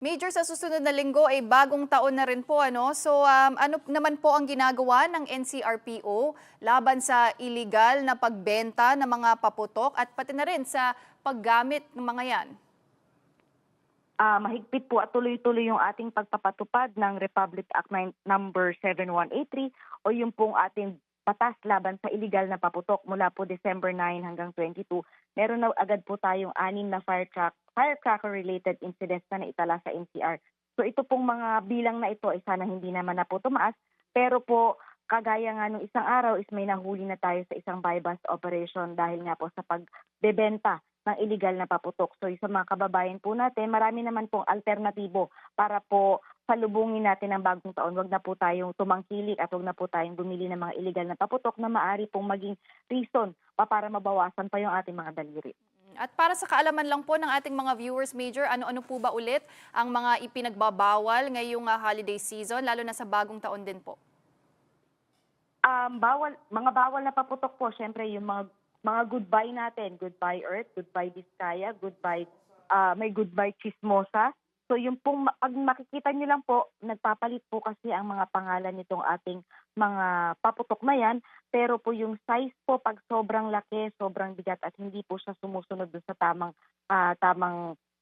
Major, sa susunod na linggo ay bagong taon na rin po, ano? So, ano naman po ang ginagawa ng NCRPO laban sa illegal na pagbenta ng mga paputok at pati na rin sa paggamit ng mga yan? Mahigpit po at tuloy-tuloy yung ating pagpapatupad ng Republic Act number 7183 o yung pong ating batas laban sa illegal na paputok mula po December 9 hanggang 22. Meron na agad po tayong 6 na firecracker-related incidents na naitala sa NCR. So ito pong mga bilang na ito ay sana hindi naman na po tumaas, pero po kagaya nga nung isang araw is may nahuli na tayo sa isang buy-bust operation dahil nga po sa pagbebenta ng illegal na paputok. So sa mga kababayan po natin, marami naman pong alternatibo para po salubungin natin ang bagong taon. Wag na po tayong tumangkilik at wag na po tayong bumili ng mga illegal na paputok na maaari pong maging reason para mabawasan pa yung ating mga daliri. At para sa kaalaman lang po ng ating mga viewers, Major, ano-ano po ba ulit ang mga ipinagbabawal ngayong holiday season, lalo na sa bagong taon din po? Mga bawal na paputok po, syempre yung mga goodbye natin, goodbye Earth, goodbye Vizcaya, goodbye may goodbye Chismosa. So yung pong pag makikita niyo lang po, nagpapalit po kasi ang mga pangalan nitong ating mga paputok na yan, pero po yung size po pag sobrang laki, sobrang bigat at hindi po siya sumusunod dun sa tamang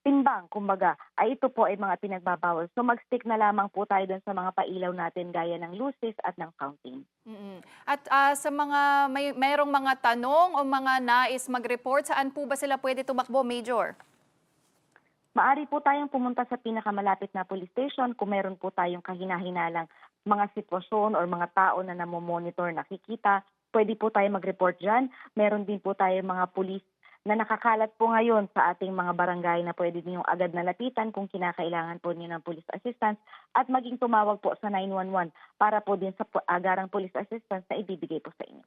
timbang, kumbaga, ay ito po ay mga pinagbabawal. So mag-stick na lamang po tayo dun sa mga pailaw natin gaya ng luces at ng fountain. At sa mga mayroong mga tanong o mga nais mag-report, saan po ba sila pwede tumakbo, Major? Maari po tayong pumunta sa pinakamalapit na police station kung meron po tayong kahinahinalang mga sitwasyon or mga tao na namomonitor, nakikita. Pwede po tayo mag-report dyan. Meron din po tayong mga pulis na nakakalat po ngayon sa ating mga barangay na pwede ninyong agad na lapitan kung kinakailangan po niyo ng police assistance at maging tumawag po sa 911 para po din sa agarang police assistance na ibibigay po sa inyo.